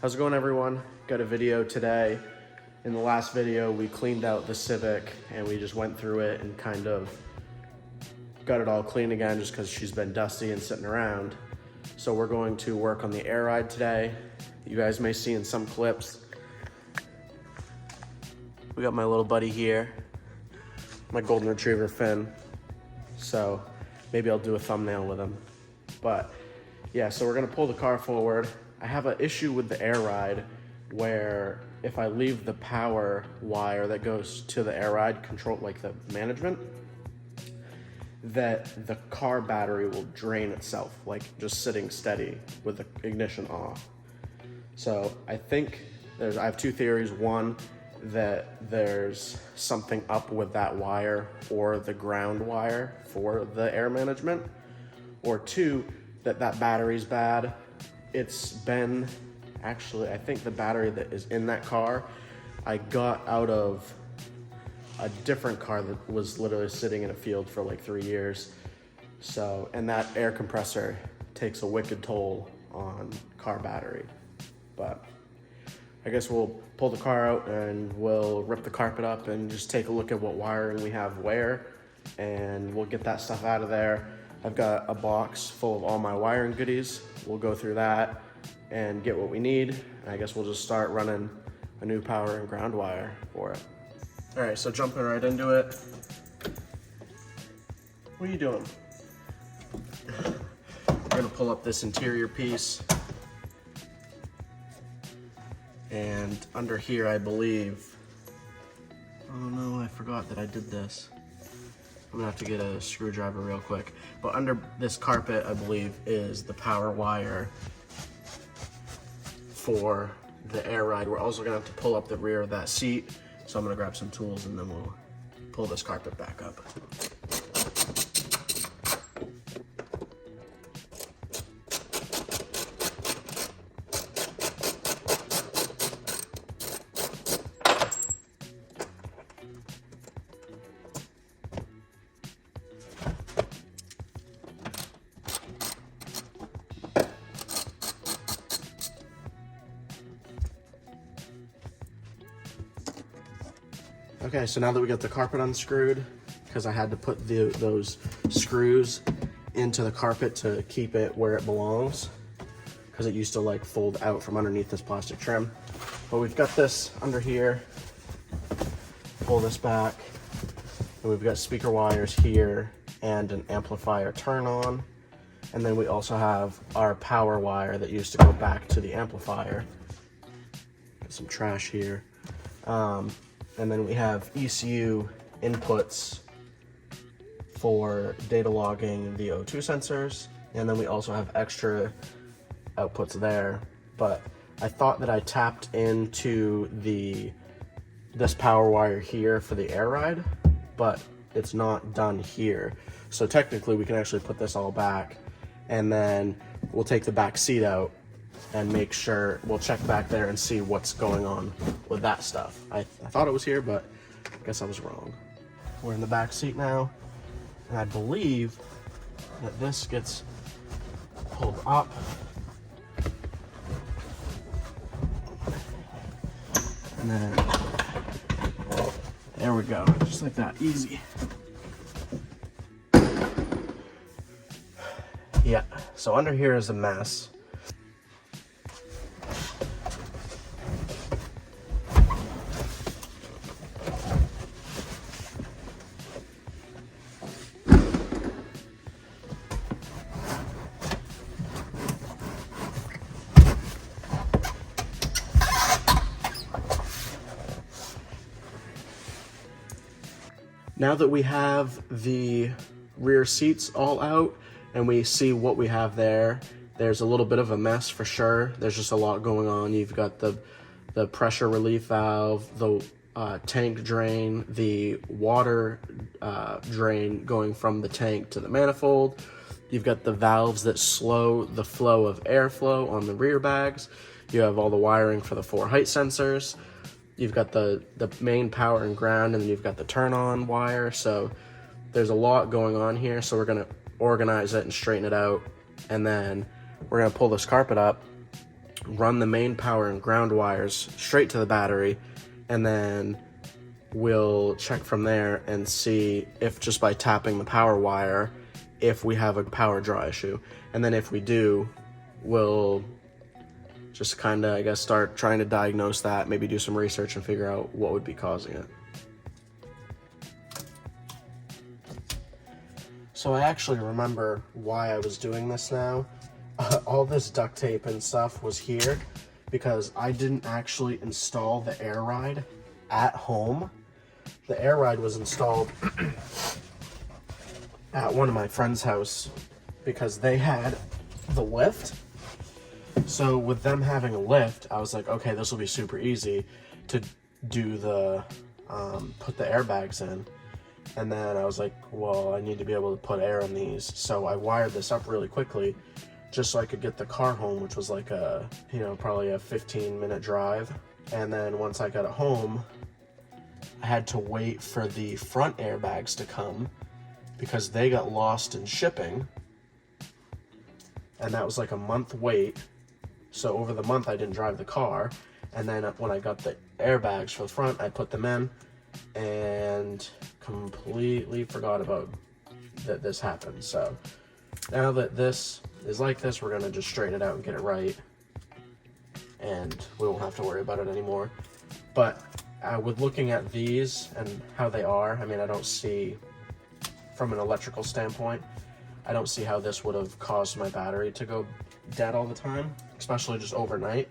How's it going, everyone? Got a video today. In the last video, we cleaned out the Civic and we just went through it and kind of got it all clean again just because she's been dusty and sitting around. So we're going to work on the Airride today. You guys may see in some clips. We got my little buddy here, my golden retriever Finn. So maybe I'll do a thumbnail with him. But yeah, so we're gonna pull the car forward. I have an issue with the Airride where if I leave the power wire that goes to the Airride control, like the management, that the car battery will drain itself, like just sitting steady with the ignition off. So I think I have two theories. One, that there's something up with that wire or the ground wire for the air management, or two, that battery's bad. It's been, actually, I think the battery that is in that car, I got out of a different car that was literally sitting in a field for like 3 years. So, and that air compressor takes a wicked toll on car battery. But I guess we'll pull the car out and we'll rip the carpet up and just take a look at what wiring we have where, and we'll get that stuff out of there. I've got a box full of all my wiring goodies. We'll go through that and get what we need. And I guess we'll just start running a new power and ground wire for it. All right, so jumping right into it. What are you doing? We're gonna pull up this interior piece. And under here, I believe, oh no, I forgot that I did this. I'm gonna have to get a screwdriver real quick. But under this carpet, I believe, is the power wire for the Airride. We're also gonna have to pull up the rear of that seat. So I'm gonna grab some tools and then we'll pull this carpet back up. Okay, so now that we got the carpet unscrewed, because I had to put those screws into the carpet to keep it where it belongs, because it used to like fold out from underneath this plastic trim. But we've got this under here, pull this back, and we've got speaker wires here and an amplifier turn on. And then we also have our power wire that used to go back to the amplifier. Got some trash here. And then we have ECU inputs for data logging the O2 sensors. And then we also have extra outputs there. But I thought that I tapped into this power wire here for the Airride, but it's not done here. So technically we can actually put this all back, and then we'll take the back seat out and make sure, we'll check back there and see what's going on with that stuff. I thought it was here, but I guess I was wrong. We're in the back seat now, and I believe that this gets pulled up. And then, there we go, just like that, easy. Yeah, so under here is a mess. Now that we have the rear seats all out and we see what we have there, there's a little bit of a mess for sure. There's just a lot going on. You've got the pressure relief valve, the tank drain, the water drain going from the tank to the manifold. You've got the valves that slow the flow of airflow on the rear bags. You have all the wiring for the 4 height sensors. You've got the main power and ground, and then you've got the turn on wire. So there's a lot going on here. So we're gonna organize it and straighten it out. And then we're gonna pull this carpet up, run the main power and ground wires straight to the battery, and then we'll check from there and see if just by tapping the power wire, if we have a power draw issue. And then if we do, we'll just kind of, I guess, start trying to diagnose that, maybe do some research and figure out what would be causing it. So I actually remember why I was doing this now. All this duct tape and stuff was here because I didn't actually install the Airride at home. The Airride was installed at one of my friend's house because they had the lift. So with them having a lift, I was like, okay, this will be super easy to do the, put the airbags in. And then I was like, well, I need to be able to put air in these. So I wired this up really quickly just so I could get the car home, which was like a, you know, probably a 15-minute drive. And then once I got it home, I had to wait for the front airbags to come because they got lost in shipping. And that was like a month wait. So over the month I didn't drive the car. And then when I got the airbags for the front, I put them in and completely forgot about that this happened. So now that this is like this, we're gonna just straighten it out and get it right, and we won't have to worry about it anymore. But with looking at these and how they are, I mean, I don't see, from an electrical standpoint, I don't see how this would have caused my battery to go dead all the time, especially just overnight.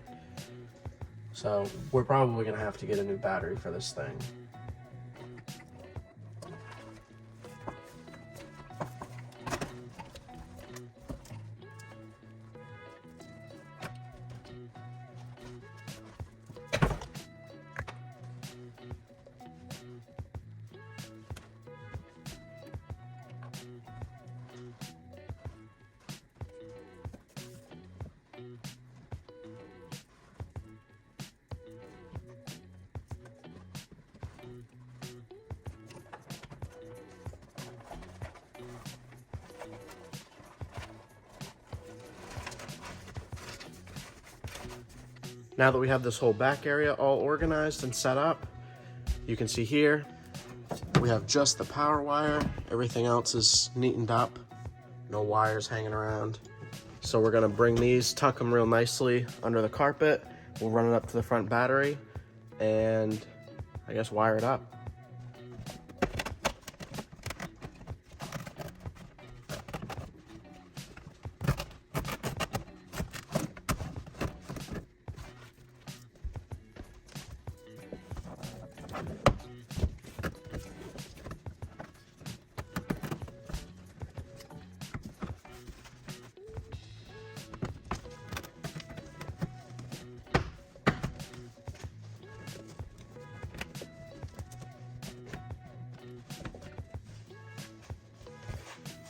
So we're probably gonna have to get a new battery for this thing. Now that we have this whole back area all organized and set up, you can see here, we have just the power wire. Everything else is neatened up. No wires hanging around. So we're gonna bring these, tuck them real nicely under the carpet. We'll run it up to the front battery and I guess wire it up.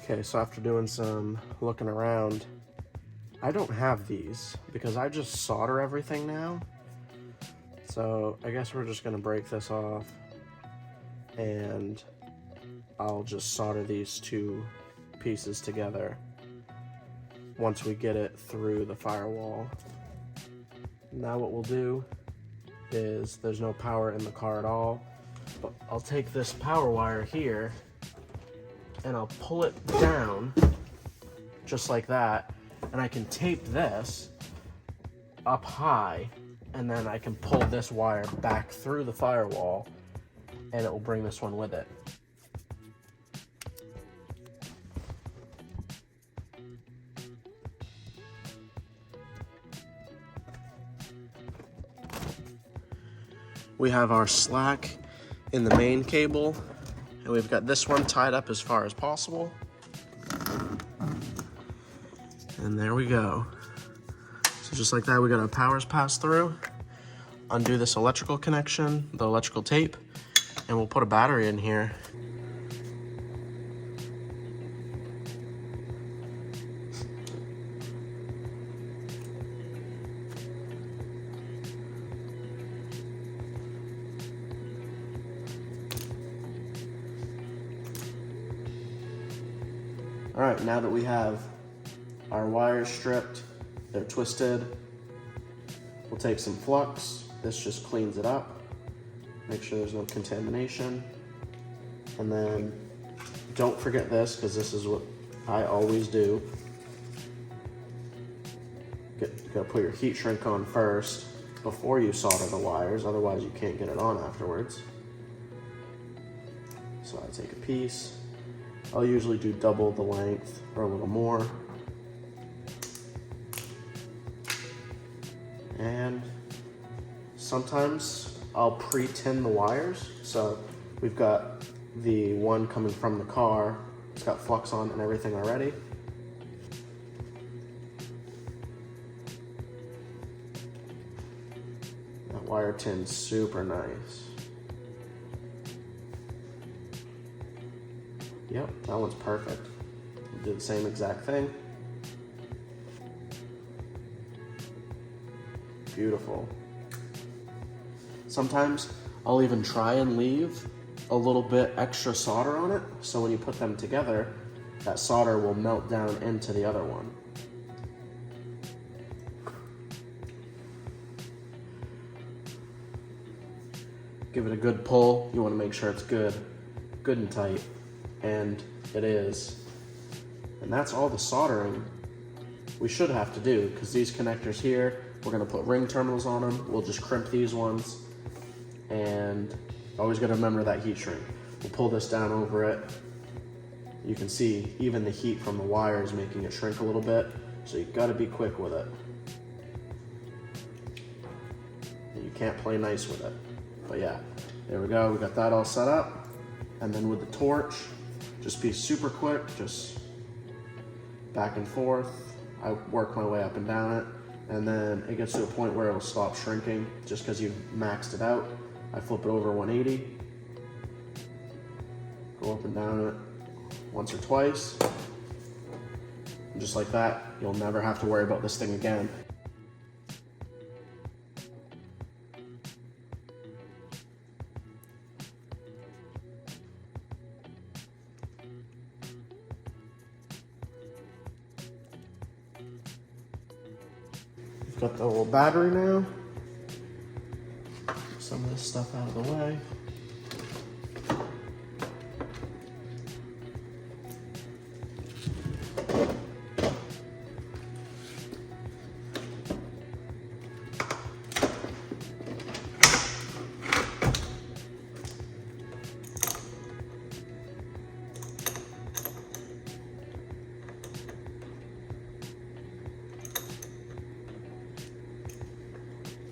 Okay, so after doing some looking around, I don't have these because I just solder everything now. So I guess we're just gonna break this off and I'll just solder these two pieces together once we get it through the firewall. Now what we'll do is, there's no power in the car at all, but I'll take this power wire here and I'll pull it down just like that, and I can tape this up high, and then I can pull this wire back through the firewall and it will bring this one with it. We have our slack in the main cable, and we've got this one tied up as far as possible. And there we go. So just like that, we got our powers pass through. Undo this electrical connection, the electrical tape, and we'll put a battery in here. All right, now that we have our wires stripped, they're twisted, take some flux. This just cleans it up. Make sure there's no contamination. And then don't forget this, because this is what I always do. Gotta put your heat shrink on first before you solder the wires, otherwise you can't get it on afterwards. So I take a piece. I'll usually do double the length or a little more. And sometimes I'll pre-tin the wires. So we've got the one coming from the car. It's got flux on and everything already. That wire tin's super nice. Yep, that one's perfect. We'll do the same exact thing. Beautiful. Sometimes I'll even try and leave a little bit extra solder on it, so when you put them together, that solder will melt down into the other one. Give it a good pull. You want to make sure it's good and tight, and it is. And that's all the soldering we should have to do, because these connectors here, we're gonna put ring terminals on them. We'll just crimp these ones, and always gotta remember that heat shrink. We'll pull this down over it. You can see even the heat from the wire is making it shrink a little bit, so you've gotta be quick with it. And you can't play nice with it. But yeah, there we go. We got that all set up. And then with the torch, just be super quick, just back and forth. I work my way up and down it. And then it gets to a point where it'll stop shrinking just because you've maxed it out. I flip it over 180, go up and down it once or twice. And just like that, you'll never have to worry about this thing again. Got the little battery now. Some of this stuff out of the way.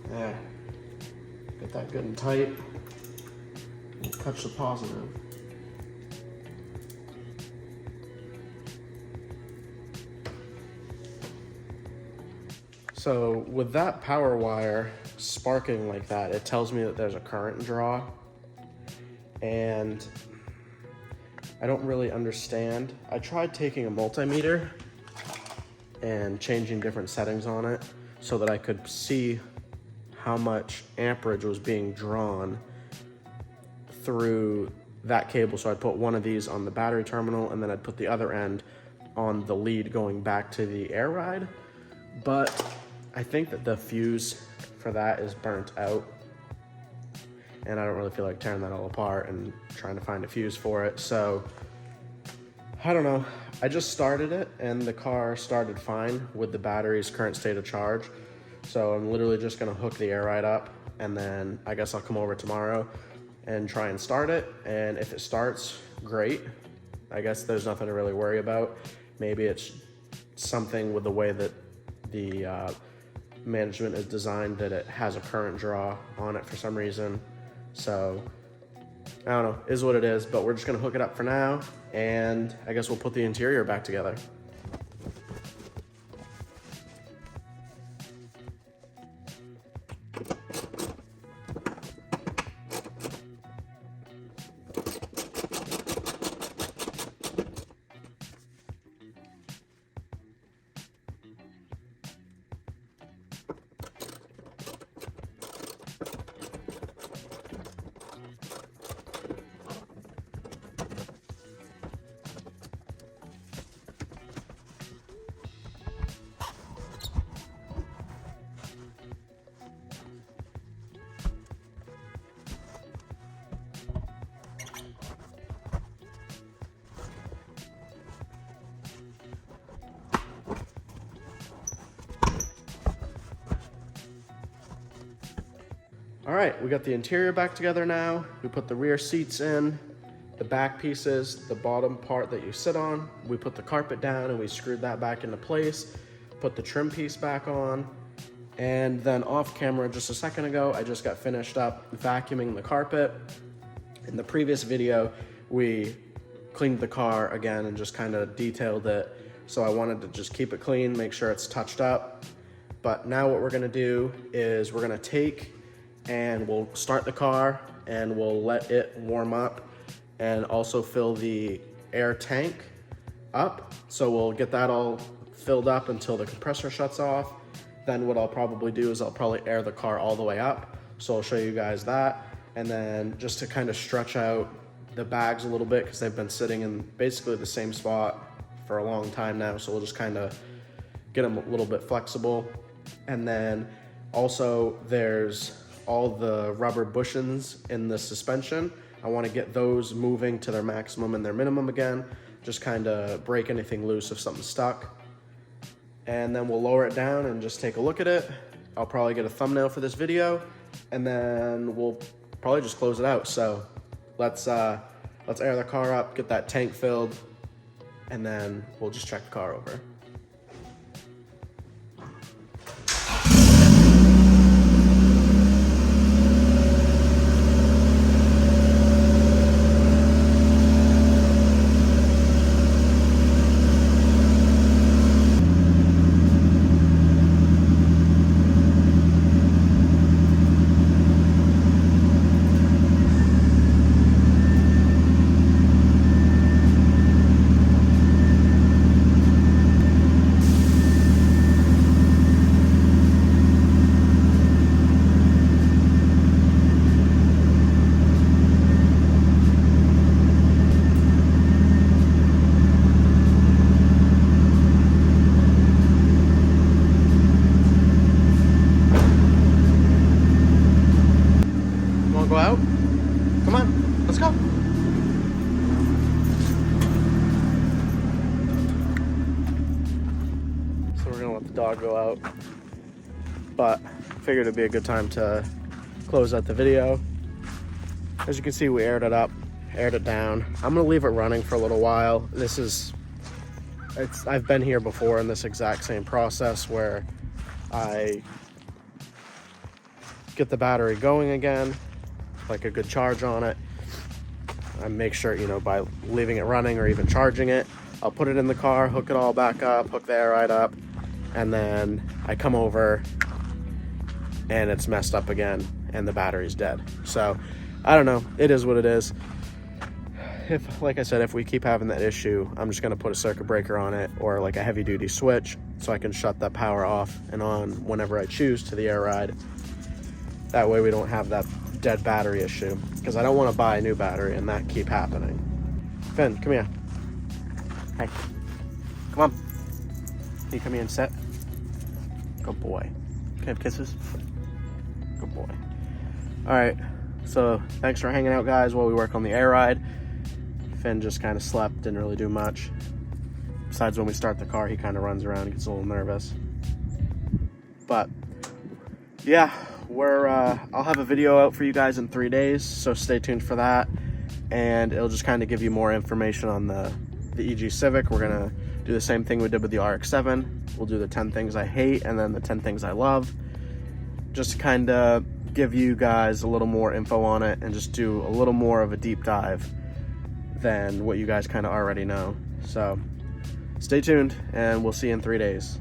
There. Get that good and tight. And touch the positive. So with that power wire sparking like that, it tells me that there's a current draw. And I don't really understand. I tried taking a multimeter and changing different settings on it so that I could see how much amperage was being drawn through that cable. So I'd put one of these on the battery terminal, and then I'd put the other end on the lead going back to the Airride. But I think that the fuse for that is burnt out, and I don't really feel like tearing that all apart and trying to find a fuse for it. So I don't know. I just started it, and the car started fine with the battery's current state of charge. So I'm literally just gonna hook the Airride up, and then I guess I'll come over tomorrow and try and start it. And if it starts, great. I guess there's nothing to really worry about. Maybe it's something with the way that the management is designed, that it has a current draw on it for some reason. So I don't know, is what it is, but we're just gonna hook it up for now, and I guess we'll put the interior back together. All right, we got the interior back together now. We put the rear seats in, the back pieces, the bottom part that you sit on. We put the carpet down and we screwed that back into place, put the trim piece back on, and then off camera just a second ago, I just got finished up vacuuming the carpet. In the previous video, we cleaned the car again and just kind of detailed it. So I wanted to just keep it clean, make sure it's touched up. But now what we're gonna do is we're gonna take and we'll start the car and we'll let it warm up and also fill the air tank up. So we'll get that all filled up until the compressor shuts off. Then what I'll probably do is I'll probably air the car all the way up. So I'll show you guys that. And then just to kind of stretch out the bags a little bit because they've been sitting in basically the same spot for a long time now. So we'll just kind of get them a little bit flexible. And then also there's all the rubber bushings in the suspension. I want to get those moving to their maximum and their minimum again. Just kind of break anything loose if something's stuck. And then we'll lower it down and just take a look at it. I'll probably get a thumbnail for this video and then we'll probably just close it out. So let's air the car up, get that tank filled, and then we'll just check the car over. Go out? Come on, let's go. So we're gonna let the dog go out, but figured it'd be a good time to close out the video. As you can see, we aired it up, aired it down. I'm gonna leave it running for a little while. I've been here before in this exact same process where I get the battery going again, like a good charge on it. I make sure, you know, by leaving it running or even charging it, I'll put it in the car, hook it all back up, hook the Airride up, and then I come over and it's messed up again and the battery's dead. So I don't know, it is what it is. Like I said, if we keep having that issue, I'm just gonna put a circuit breaker on it or like a heavy duty switch so I can shut that power off and on whenever I choose to the Airride. That way we don't have that dead battery issue, because I don't want to buy a new battery and that keep happening. Finn, come here. Hey, come on. Can you come here and sit? Good boy. Can I have kisses? Good boy. All right, so thanks for hanging out, guys, while we work on the Airride. Finn just kind of slept, didn't really do much. Besides when we start the car, he kind of runs around, gets a little nervous. But yeah, I'll have a video out for you guys in 3 days, so stay tuned for that. And it'll just kind of give you more information on the EG Civic. We're gonna do the same thing we did with the RX-7. We'll do the 10 things I hate and then the 10 things I love. Just to kind of give you guys a little more info on it and just do a little more of a deep dive than what you guys kind of already know. So stay tuned and we'll see you in 3 days.